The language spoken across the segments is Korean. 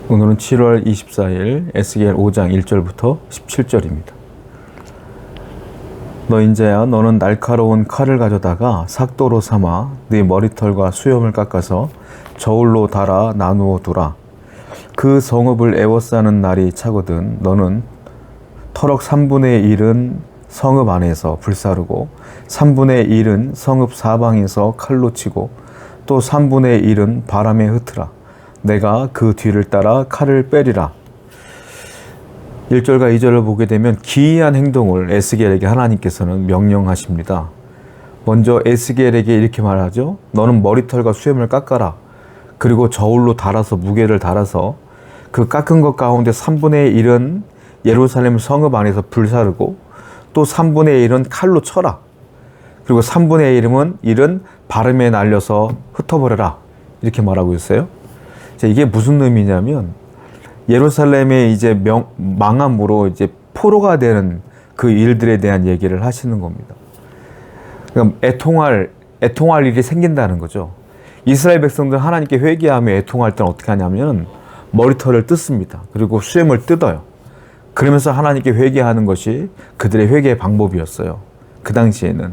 오늘은 7월 24일 에스겔 5장 1절부터 17절입니다. 너 인자야, 너는 날카로운 칼을 가져다가 삭도로 삼아 네 머리털과 수염을 깎아서 저울로 달아 나누어 두라. 그 성읍을 애워싸는 날이 차거든 너는 터럭 3분의 1은 성읍 안에서 불사르고 3분의 1은 성읍 사방에서 칼로 치고 또 3분의 1은 바람에 흩으라. 내가 그 뒤를 따라 칼을 빼리라. 1절과 2절을 보게 되면 기이한 행동을 에스겔에게 하나님께서는 명령하십니다. 먼저 에스겔에게 이렇게 말하죠. 너는 머리털과 수염을 깎아라. 그리고 저울로 달아서 무게를 달아서 그 깎은 것 가운데 3분의 1은 예루살렘 성읍 안에서 불사르고 또 3분의 1은 칼로 쳐라. 그리고 3분의 1은 바람에 날려서 흩어버려라. 이렇게 말하고 있어요. 이게 무슨 의미냐면 예루살렘의 이제 망함으로 이제 포로가 되는 그 일들에 대한 얘기를 하시는 겁니다. 그러니까 애통할 일이 생긴다는 거죠. 이스라엘 백성들 하나님께 회개하며 애통할 때는 어떻게 하냐면 머리털을 뜯습니다. 그리고 수염을 뜯어요. 그러면서 하나님께 회개하는 것이 그들의 회개의 방법이었어요. 그 당시에는.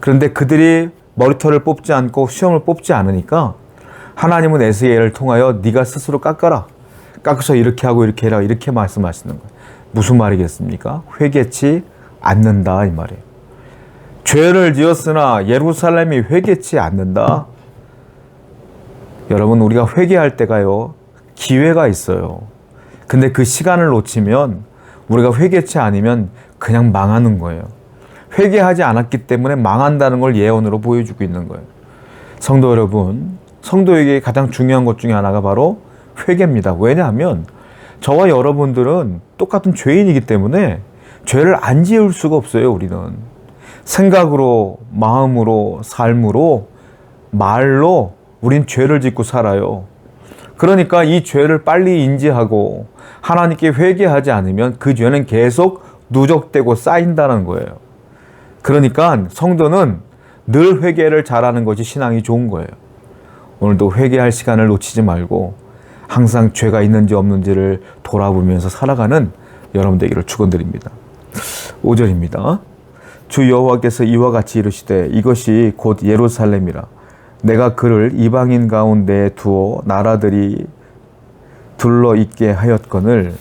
그런데 그들이 머리털을 뽑지 않고 수염을 뽑지 않으니까 하나님은 에스겔을 통하여 네가 스스로 깎아라. 깎아서 이렇게 하고 이렇게 해라. 이렇게 말씀하시는 거예요. 무슨 말이겠습니까? 회개치 않는다 이 말이에요. 죄를 지었으나 예루살렘이 회개치 않는다. 여러분, 우리가 회개할 때가요 기회가 있어요. 근데 그 시간을 놓치면 우리가 회개치 않으면 그냥 망하는 거예요. 회개하지 않았기 때문에 망한다는 걸 예언으로 보여주고 있는 거예요. 성도 여러분, 성도에게 가장 중요한 것 중에 하나가 바로 회개입니다. 왜냐하면 저와 여러분들은 똑같은 죄인이기 때문에 죄를 안 지을 수가 없어요. 우리는 생각으로, 마음으로, 삶으로, 말로 우린 죄를 짓고 살아요. 그러니까 이 죄를 빨리 인지하고 하나님께 회개하지 않으면 그 죄는 계속 누적되고 쌓인다는 거예요. 그러니까 성도는 늘 회개를 잘하는 것이 신앙이 좋은 거예요. 오늘도 회개할 시간을 놓치지 말고 항상 죄가 있는지 없는지를 돌아보면서 살아가는 여러분 되기를 축원드립니다. 5절입니다. 주 여호와께서 이와 같이 이르시되 이것이 곧 예루살렘이라. 내가 그를 이방인 가운데 두어 나라들이 둘러 있게 하였거늘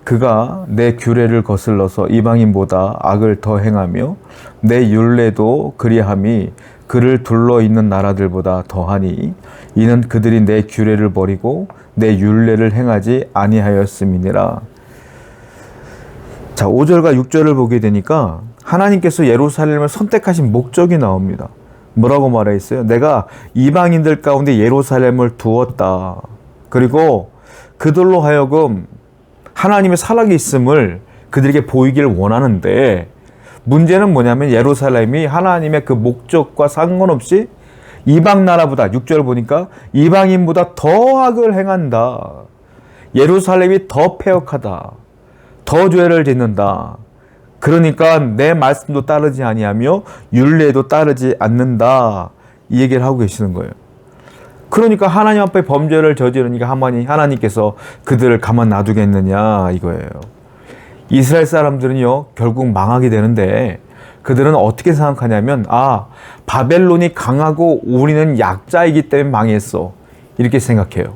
그가 내 규례를 거슬러서 이방인보다 악을 더 행하며 내 율례도 그리함이 그를 둘러 있는 나라들보다 더하니 이는 그들이 내 규례를 버리고 내 율례를 행하지 아니하였음이니라. 자, 5절과 6절을 보게 되니까 하나님께서 예루살렘을 선택하신 목적이 나옵니다. 뭐라고 말해 있어요? 내가 이방인들 가운데 예루살렘을 두었다. 그리고 그들로 하여금 하나님의 살아계심을 그들에게 보이기를 원하는데 문제는 뭐냐면 예루살렘이 하나님의 그 목적과 상관없이 이방 나라보다 6절 보니까 이방인보다 더 악을 행한다. 예루살렘이 더 패역하다. 더 죄를 짓는다. 그러니까 내 말씀도 따르지 아니하며 율례도 따르지 않는다. 이 얘기를 하고 계시는 거예요. 그러니까 하나님 앞에 범죄를 저지르니까 하나님께서 그들을 가만 놔두겠느냐 이거예요. 이스라엘 사람들은요 결국 망하게 되는데 그들은 어떻게 생각하냐면 바벨론이 강하고 우리는 약자이기 때문에 망했어 이렇게 생각해요.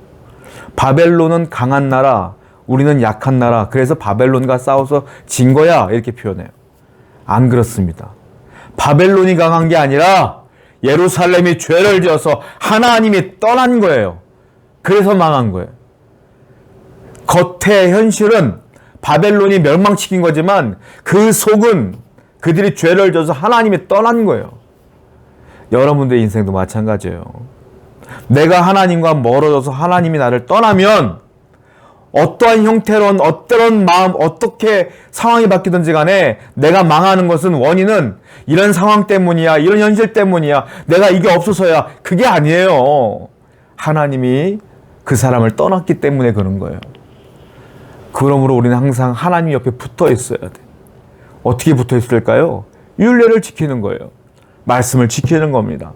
바벨론은 강한 나라, 우리는 약한 나라, 그래서 바벨론과 싸워서 진 거야 이렇게 표현해요. 안 그렇습니다. 바벨론이 강한 게 아니라 예루살렘이 죄를 지어서 하나님이 떠난 거예요. 그래서 망한 거예요. 겉의 현실은 바벨론이 멸망시킨 거지만 그 속은 그들이 죄를 져서 하나님이 떠난 거예요. 여러분들의 인생도 마찬가지예요. 내가 하나님과 멀어져서 하나님이 나를 떠나면 어떠한 형태론, 어떠한 마음, 어떻게 상황이 바뀌든지 간에 내가 망하는 것은 원인은 이런 상황 때문이야, 이런 현실 때문이야, 내가 이게 없어서야. 그게 아니에요. 하나님이 그 사람을 떠났기 때문에 그런 거예요. 그러므로 우리는 항상 하나님 옆에 붙어 있어야 돼. 어떻게 붙어 있을까요? 율례를 지키는 거예요. 말씀을 지키는 겁니다.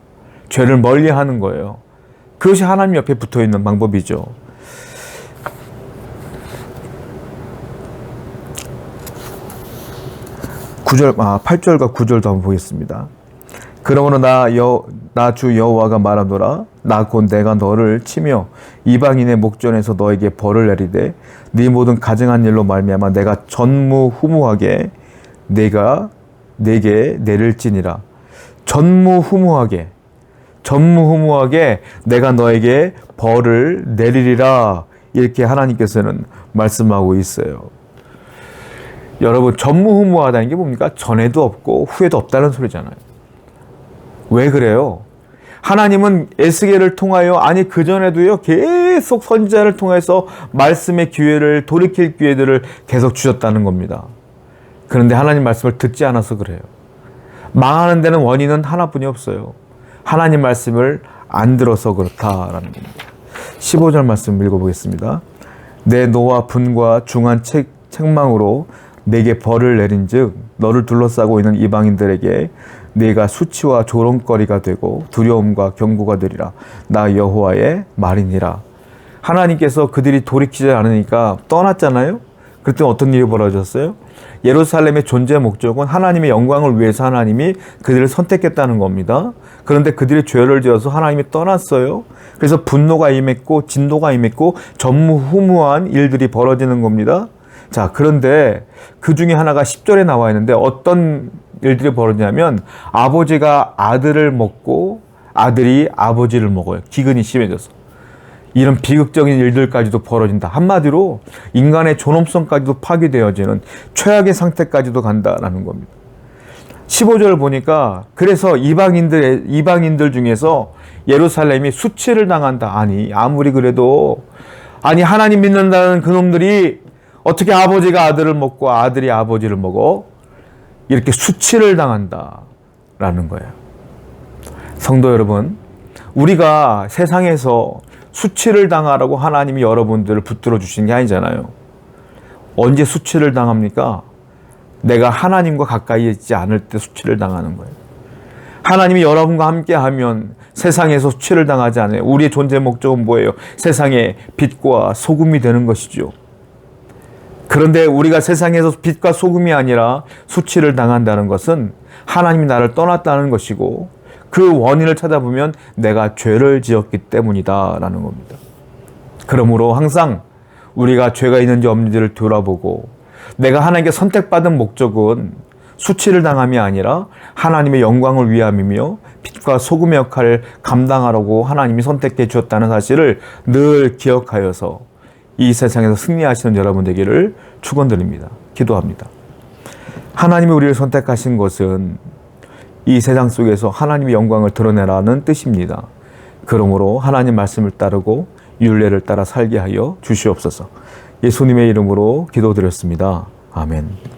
죄를 멀리하는 거예요. 그것이 하나님 옆에 붙어 있는 방법이죠. 8절과 9절도 한번 보겠습니다. 그러므로 나 주 여호와가 말하노라. 나 곧 내가 너를 치며 이방인의 목전에서 너에게 벌을 내리되 네 모든 가증한 일로 말미암아 내가 전무후무하게 내게 내릴지니라. 전무후무하게 내가 너에게 벌을 내리리라. 이렇게 하나님께서는 말씀하고 있어요. 여러분, 전무후무하다는 게 뭡니까? 전에도 없고 후에도 없다는 소리잖아요. 왜 그래요? 하나님은 에스겔을 통하여, 아니 그전에도요, 계속 선지자를 통해서 말씀의 기회를, 돌이킬 기회들을 계속 주셨다는 겁니다. 그런데 하나님 말씀을 듣지 않아서 그래요. 망하는 데는 원인은 하나뿐이 없어요. 하나님 말씀을 안 들어서 그렇다라는 겁니다. 15절 말씀 읽어보겠습니다. 내 노와 분과 중한 책망으로 내게 벌을 내린즉 너를 둘러싸고 있는 이방인들에게 네가 수치와 조롱거리가 되고 두려움과 경고가 되리라. 나 여호와의 말이니라. 하나님께서 그들이 돌이키지 않으니까 떠났잖아요. 그때 어떤 일이 벌어졌어요? 예루살렘의 존재 목적은 하나님의 영광을 위해서 하나님이 그들을 선택했다는 겁니다. 그런데 그들이 죄를 지어서 하나님이 떠났어요. 그래서 분노가 임했고 진노가 임했고 전무후무한 일들이 벌어지는 겁니다. 자, 그런데 그 중에 하나가 10절에 나와 있는데 어떤 일들이 벌어지냐면 아버지가 아들을 먹고 아들이 아버지를 먹어요. 기근이 심해져서. 이런 비극적인 일들까지도 벌어진다. 한마디로 인간의 존엄성까지도 파괴되어지는 최악의 상태까지도 간다라는 겁니다. 15절을 보니까 그래서 이방인들 중에서 예루살렘이 수치를 당한다. 아니 아무리 그래도 하나님 믿는다는 그놈들이 어떻게 아버지가 아들을 먹고 아들이 아버지를 먹어? 이렇게 수치를 당한다라는 거예요. 성도 여러분, 우리가 세상에서 수치를 당하라고 하나님이 여러분들을 붙들어 주신 게 아니잖아요. 언제 수치를 당합니까? 내가 하나님과 가까이 있지 않을 때 수치를 당하는 거예요. 하나님이 여러분과 함께 하면 세상에서 수치를 당하지 않아요. 우리의 존재 목적은 뭐예요? 세상의 빛과 소금이 되는 것이죠. 그런데 우리가 세상에서 빛과 소금이 아니라 수치를 당한다는 것은 하나님이 나를 떠났다는 것이고 그 원인을 찾아보면 내가 죄를 지었기 때문이다라는 겁니다. 그러므로 항상 우리가 죄가 있는지 없는지를 돌아보고 내가 하나님께 선택받은 목적은 수치를 당함이 아니라 하나님의 영광을 위함이며 빛과 소금의 역할을 감당하라고 하나님이 선택해 주었다는 사실을 늘 기억하여서 이 세상에서 승리하시는 여러분 되기를 축원드립니다. 기도합니다. 하나님이 우리를 선택하신 것은 이 세상 속에서 하나님의 영광을 드러내라는 뜻입니다. 그러므로 하나님 말씀을 따르고 율례를 따라 살게 하여 주시옵소서. 예수님의 이름으로 기도드렸습니다. 아멘.